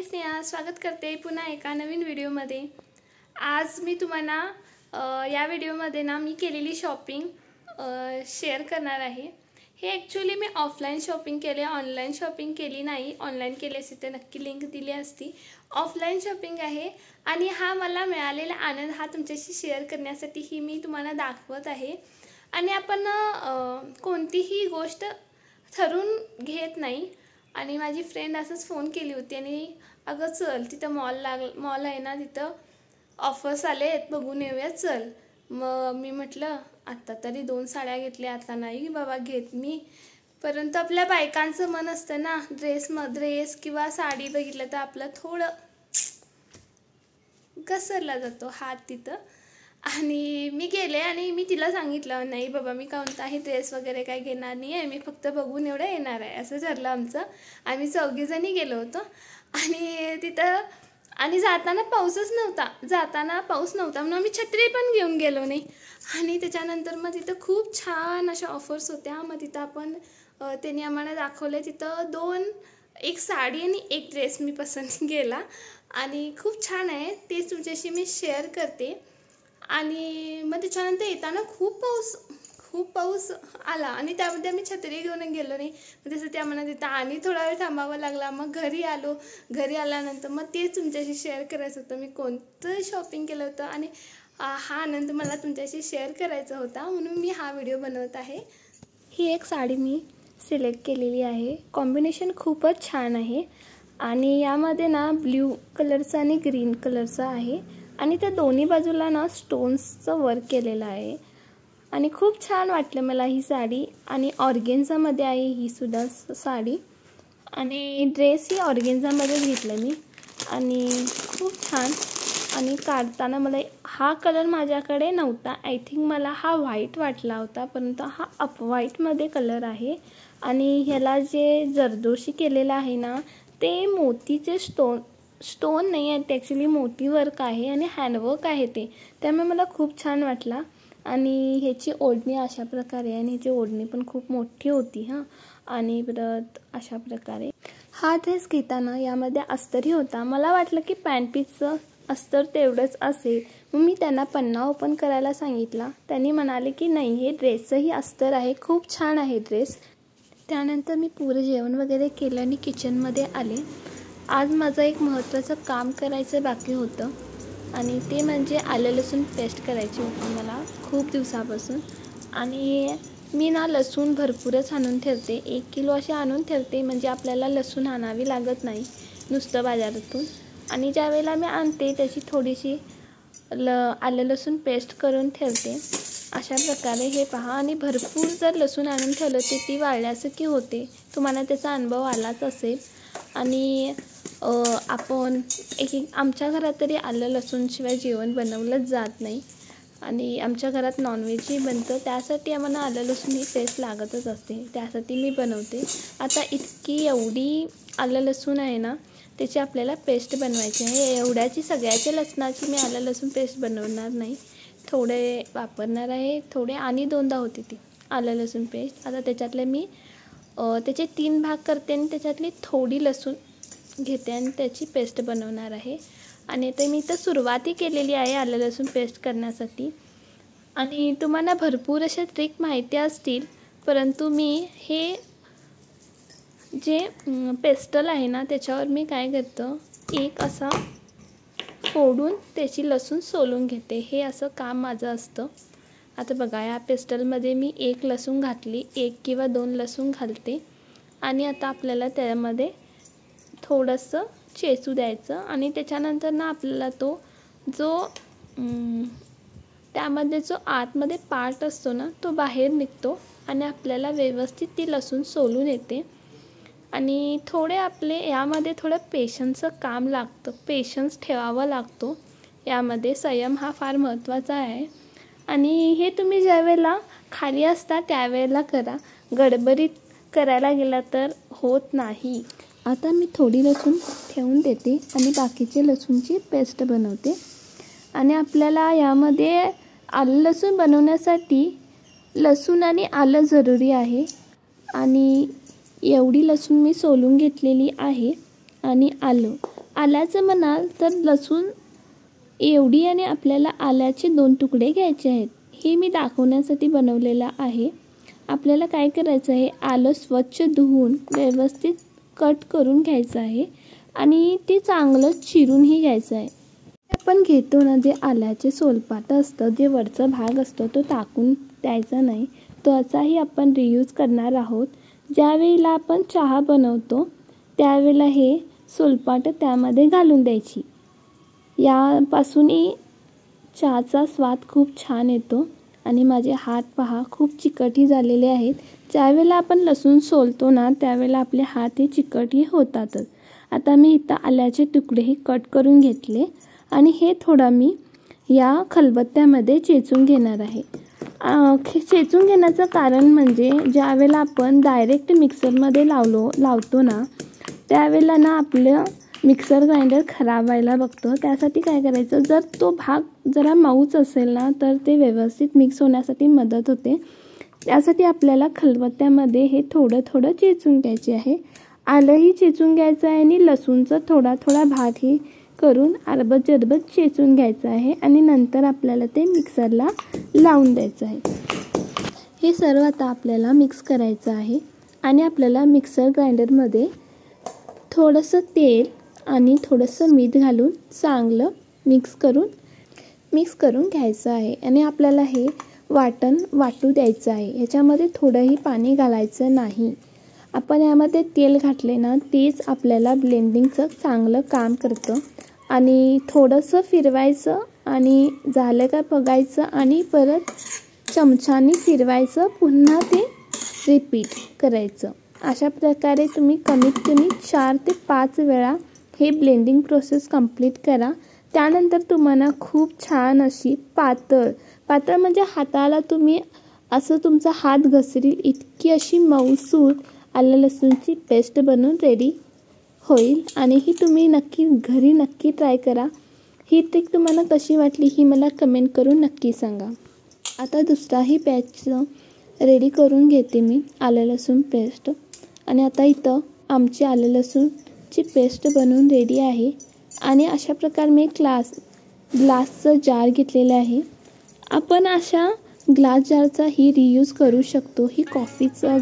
स्नेहा स्वागत करते पुन्हा एका नवीन व्हिडिओमध्ये। आज मी तुम्हाला या व्हिडिओमध्ये ना मी केलेली शॉपिंग शेअर करणार आहे। हे ॲक्च्युअली मी ऑफलाईन शॉपिंग केले, ऑनलाईन शॉपिंग केली नाही। ऑनलाईन केली असती तर नक्की लिंक दिली असती। ऑफलाईन शॉपिंग आहे आणि हा मला मिळालेला आनंद हा तुमच्याशी शेअर करण्यासाठी ही मी तुम्हाला दाखवत आहे। आणि आपण कोणतीही गोष्ट ठरवून घेत नाही। आणि माझी फ्रेंड असंच फोन केली होती आणि अगं चल तिथं मॉल आहे ना, तिथं ऑफर्स आले आहेत, बघून येऊया चल। मग मी म्हटलं आता तरी 2 साड्या घेतल्या, आता नाही बाबा घेत मी। परंतु आपल्या बायकांचं मन असतं ना, ड्रेस किंवा साडी बघितलं तर आपलं थोडं घसरला जातो हात तिथं। आणि मी गेले आणि मी तिला सांगितलं नाही बाबा मी कोणताही ड्रेस वगैरे काय घेणार नाही आहे, मी फक्त बघून एवढं येणार आहे, असं ठरलं आमचं। आम्ही 4 जणी गेलो होतो आणि तिथं आणि जाताना पाऊस नव्हता म्हणून आम्ही छत्री पण घेऊन गेलो नाही। आणि त्याच्यानंतर मग तिथं खूप छान अशा ऑफर्स होत्या। मग तिथं आपण त्यांनी आम्हाला दाखवले, तिथं एक साडी आणि एक ड्रेस मी पसंत केला आणि खूप छान आहे, ते तुमच्याशी मी शेअर करते। आणि मग त्याच्यानंतर येताना खूप पाऊस आला आणि त्यामध्ये आम्ही छत्री घेऊन गेलो नाही। तसं त्या मनात तिथं आणि थोडा वेळ थांबावं लागला। मग घरी आलो, घरी आल्यानंतर मग ते तुमच्याशी शेअर करायचं होतं मी कोणतं शॉपिंग केलं होतं आणि हा आनंद मला तुमच्याशी शेअर करायचा होता, म्हणून मी हा व्हिडिओ बनवत आहे। ही एक साडी मी सिलेक्ट केलेली आहे, कॉम्बिनेशन खूपच छान आहे आणि यामध्ये ना ब्ल्यू कलरचा आणि ग्रीन कलरचा आहे आणि त्या दोन्ही बाजूला ना स्टोन्सचं वर्क केलेलं आहे आणि खूप छान वाटलं मला ही साडी। आणि ऑर्गेन्झामध्ये आहे ही सुद्धा साडी आणि ड्रेस ही ऑर्गेन्झामध्ये घेतलं मी आणि खूप छान। आणि काढताना मला हा कलर माझ्याकडे नव्हता, आय थिंक मला हा व्हाईट वाटला होता, परंतु हा अप व्हाईटमध्ये कलर आहे। आणि ह्याला जे जरदोशी केलेलं आहे ना, ते मोतीचे स्टोन नाही आहे, ते ॲक्च्युली मोती वर्क आहे आणि हँडवर्क आहे ते, त्यामुळे मला खूप छान वाटला। आणि ह्याची ओढणी अशा प्रकारे आणि ह्याची ओढणी पण खूप मोठी होती हां। आणि परत अशा प्रकारे हा ड्रेस घेताना यामध्ये अस्तरही होता, मला वाटलं की पॅन्ट पीसचं अस्तर तेवढंच असेल, मग मी त्यांना पन्ना ओपन करायला सांगितला। त्यांनी म्हणाले की नाही हे ड्रेसचंही अस्तर आहे, खूप छान आहे ड्रेस। त्यानंतर मी पुरं जेवण वगैरे केलं आणि किचनमध्ये आले। आज माझं एक महत्त्वाचं काम करायचं बाकी होतं आणि ते म्हणजे आलं लसूण पेस्ट करायची होती मला खूप दिवसापासून। आणि मी ना लसूण भरपूरच आणून ठेवते, 1 किलो असे आणून ठेवते, म्हणजे आपल्याला लसूण आणावी लागत नाही नुसतं बाजारातून। आणि ज्यावेळेला मी आणते त्याची थोडीशी आलं लसूण पेस्ट करून ठेवते अशा प्रकारे। हे पहा, आणि भरपूर जर लसूण आणून ठेवलं ते ती वाळल्यासारखी होते, तुम्हाला त्याचा अनुभव आलाच असेल। आणि आपण आमच्या घरात तरी आलं लसूणशिवाय जेवण बनवलंच जात नाही आणि आमच्या घरात नॉनव्हेजही बनतं, त्यासाठी आम्हाला आलं लसूण ही पेस्ट लागतच असते, त्यासाठी मी बनवते। आता एवढी आलं लसूण आहे ना, त्याची आपल्याला पेस्ट बनवायची आहे। एवढ्याची सगळ्याच्या लसणाची मी आलं लसूण पेस्ट बनवणार नाही, थोडे वापरणार आहे, थोडे आणि 2दा होती ती आलं लसूण पेस्ट। आता त्याच्यातले मी त्याचे 3 भाग करते आणि त्याच्यातली थोडी लसूण घेते आणि त्याची पेस्ट बनवणार आहे। आणि ते मी तर सुरुवातही केलेली आहे आलं लसूण पेस्ट करण्यासाठी। आणि तुम्हाला भरपूर अशा ट्रिक माहिती असतील, परंतु मी हे जे पेस्टल आहे ना त्याच्यावर मी काय करतो, एक असा फोडून त्याची लसूण सोलून घेते, हे असं काम माझं असतं। आता बघा या पेस्टलमध्ये मी 1 लसूण घातली, 1 किंवा 2 लसूण घालते आणि आता आपल्याला त्यामध्ये थोडंसं चेचू द्यायचं आणि त्याच्यानंतर ना आपल्याला तो त्यामध्ये जो आतमध्ये पार्ट असतो ना तो बाहेर निघतो आणि आपल्याला व्यवस्थित ती लसूण सोलून येते। आणि यामध्ये थोडं पेशन्सचं काम लागतं, पेशन्स ठेवावा लागतो यामध्ये, संयम हा फार महत्त्वाचा आहे। आणि हे तुम्ही ज्यावेळेला खाली असता त्यावेळेला करा, गडबडीत करायला गेला तर होत नाही। आता मी थोडी लसूण ठेवून देते आणि बाकीचे लसूणची पेस्ट बनवते। आणि आपल्याला यामध्ये आलं लसूण बनवण्यासाठी लसूण आणि आलं जरुरी आहे आणि एवढी लसूण मी सोलून घेतलेली आहे आणि आलं आल्याचं म्हणाल तर लसूण एवढी आणि आपल्याला आल्याचे 2 तुकडे घ्यायचे आहेत. हे मी दाखवण्यासाठी बनवलेलं आहे. आपल्याला काय करायचं आहे, आलं स्वच्छ धुवून व्यवस्थित कट करून घ्यायचं आहे आणि ते चांगलं चिरूनही घ्यायचं आहे. आपण घेतो ना, जे आल्याचे सोलपाट असतं, जे वरचा भाग असतो तो टाकून द्यायचा नाही. त्याचाही आपण रियूज करणार आहोत. ज्यावेळेला आपण चहा बनवतो त्यावेळेला हे सोलपाट त्यामध्ये घालून द्यायची. यापासूनही चहाचा स्वाद खूप छान येतो. आणि माझे हात पहा खूप चिकटही झालेले आहेत. ज्यावेळेला आपण लसूण सोलतो ना त्यावेळेला आपले हात हे चिकटही होतातच. आता मी इथं आल्याचे तुकडेही कट करून घेतले आणि हे थोडं मी या खलबत्त्यामध्ये चेचून घेणार आहे. चेचून घेण्याचं कारण म्हणजे ज्यावेळेला आपण डायरेक्ट मिक्सरमध्ये लावतो ना त्यावेळेला ना आपलं मिक्सर ग्राइंडर खराब व्हायला बघतो. त्यासाठी काय करायचं, जर तो भाग जरा मऊच असेल ना तर ते व्यवस्थित मिक्स होण्यासाठी मदत होते. त्यासाठी आपल्याला खलबत्त्यामध्ये हे थोडं थोडं चेचून घ्यायचे आहे. आलंही चेचून घ्यायचं आहे आणि लसूणचा थोडा थोडा भागही करून अर्बत जरबत चेचून घ्यायचं आहे आणि नंतर आपल्याला ते मिक्सरला लावून द्यायचं आहे. हे सर्व आता आपल्याला मिक्स करायचं आहे आणि आपल्याला मिक्सर ग्राइंडरमध्ये थोडंसं तेल आणि थोडंसं मीठ घालून चांगलं मिक्स करून घ्यायचं आहे. आणि आपल्याला हे वाटण वाटू द्यायचं आहे. ह्याच्यामध्ये थोडंही पाणी घालायचं नाही. आपण यामध्ये तेल घातले ना तेच आपल्याला ब्लेंडिंगचं चांगलं काम करतं. आणि थोडंसं फिरवायचं आणि झालं का बघायचं आणि परत चमच्याने फिरवायचं, पुन्हा ते रिपीट करायचं. अशा प्रकारे तुम्ही कमीत कमी 4 ते 5 वेळा हे ब्लेंडिंग प्रोसेस कंप्लीट करा. त्यानंतर तुम्हाला खूप छान अशी पातळ म्हणजे हाताला तुम्ही असं तुमचा हात घसरील इतकी अशी मऊसूत आलं लसूणची पेस्ट बनवून रेडी होईल. आणि ही तुम्ही घरी नक्की ट्राय करा. ही ट्रिक तुम्हाला कशी वाटली ही मला कमेंट करून नक्की सांगा. आता दुसराही बॅच रेडी करून घेते मी आलं लसूण पेस्ट. आणि आता इथं आमची आलं लसूणची पेस्ट बनवून रेडी आहे. आणि अशा प्रकारे मी ग्लासचं जार घेतलेलं आहे. आपण अशा ग्लास जारचा ही रियूज करू शकतो. ही कॉफीचं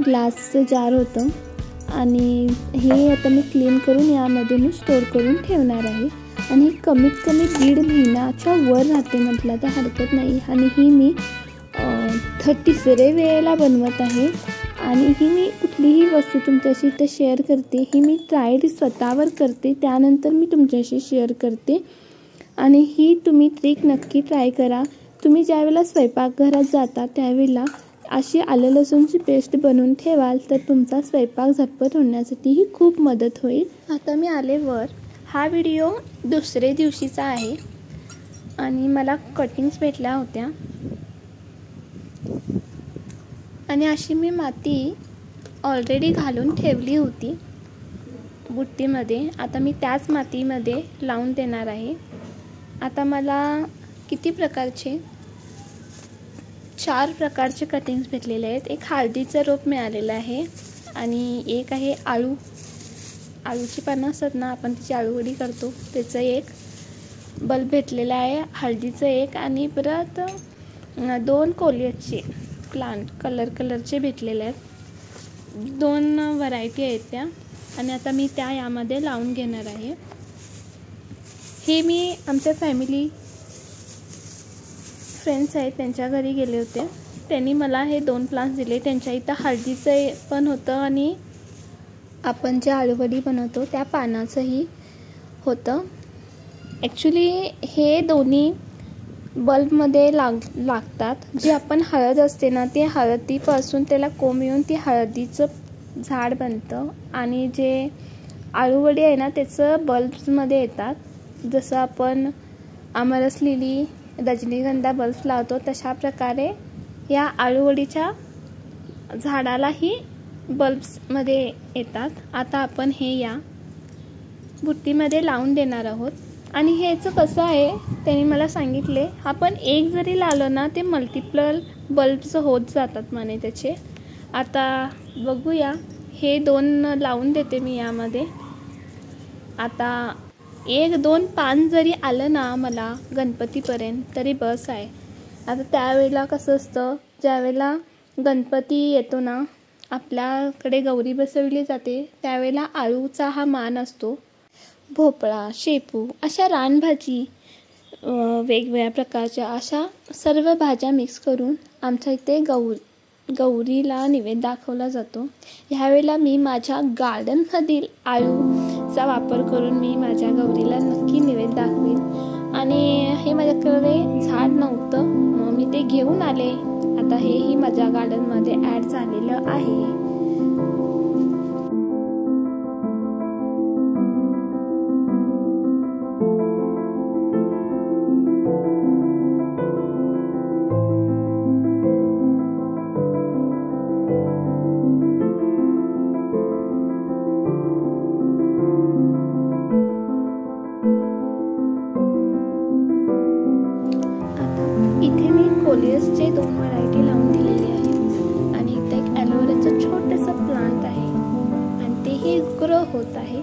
ग्लासचं जार होतं आणि हे आता मी क्लीन करून यामध्ये मी स्टोर करून ठेवणार आहे. आणि कमीत कमी 1.5 महिन्याच्या वर राहते म्हटलं तर हरकत नाही. आणि ही मी 33रे वेळेला बनवत आहे. आणि ही मी कुठलीही वस्तू तुमच्याशी इथं शेअर करते, ही मी ट्रायल स्वतःवर करते, त्यानंतर मी तुमच्याशी शेअर करते. आणि ही तुम्ही ट्रिक नक्की ट्राय करा. तुम्ही ज्यावेळेला स्वयंपाकघरात जाता त्यावेळेला अशी आलं लसूणची पेस्ट बनवून ठेवाल तर तुमचा स्वयंपाक झटपट होण्यासाठीही खूप मदत होईल. आता मी आले वर. हा व्हिडिओ दुसरे दिवशीचा आहे आणि मला कटिंग्स भेटल्या होत्या. आणि अशी मी माती ऑलरेडी घालून ठेवली होती बुट्टीमध्ये. आता मी त्याच मातीमध्ये लावून देणार आहे. आता मला किती प्रकारचे 4 प्रकारचे कटिंग्स भेटलेले आहेत. एक हळदीचं रोप मिळालेलं आहे आणि एक आहे आळूची पानं असतात ना, आपण त्याची आळूवडी करतो त्याचं एक बल्ब भेटलेलं आहे, हळदीचं एक आणि परत 2 कोलियाचे प्लांट कलरचे भेटलेले आहेत. 2 व्हरायटी आहेत त्या. आणि आता मी त्या यामध्ये लावून घेणार आहे. हे मी आमच्या फ्रेंड्स आहेत त्यांच्या घरी गेले होते. त्यांनी मला हे 2 प्लांट्स दिले. त्यांच्या इथं हळदीचं पण होतं आणि आपण जे आळूवडी बनवतो त्या पानाचंही होतं. ॲक्च्युली हे दोन्ही बल्बमध्ये लागतात. जे आपण हळद असते ना ते हळदीपासून त्याला कोंब येऊन ती हळदीचं झाड बनतं. आणि जे आळूवडी आहे ना त्याचं बल्ब्समध्ये येतात. जसं आपण आमरस लिली रजनीगंधा बल्ब्स लावतो तशा प्रकारे या आळूवडीच्या झाडालाही बल्ब्समध्ये येतात. आता आपण हे या बुट्टीमध्ये लावून देणार आहोत. आणि ह्याचं कसं आहे त्यांनी मला सांगितले, आपण एक जरी लावलं ना ते मल्टिपल बल्ब्स होत जातात म्हणे त्याचे. आता बघूया, हे 2 लावून देते मी यामध्ये. आता 1-2 पान जरी आलं ना मला गणपतीपर्यंत तरी बस आहे. आता त्यावेळेला कसं असतं, ज्यावेळेला गणपती येतो ना, आपल्याकडे गौरी बसवली जाते त्यावेळेला आळूचा हा मान असतो. भोपळा, शेपू अशा रानभाजी, वेगवेगळ्या प्रकारच्या अशा सर्व भाज्या मिक्स करून आमच्या इथे गौरीला नैवेद्य दाखवला जातो. ह्यावेळेला मी माझ्या गार्डनमधील आळूचा वापर करून मी माझ्या गौरीला नक्की नैवेद्य दाखवेन. आणि हे माझ्याकडे झाड नव्हतं, मग मी ते घेऊन आले. आता हेही माझ्या गार्डनमध्ये ॲड झालेलं आहे. इथे मी कोलियसचे 2 व्हरायटी लावून दिलेली आहे आणि इथे एक ॲलोवेराचं छोटंसं प्लांट आहे आणि तेही ग्रो होत आहे.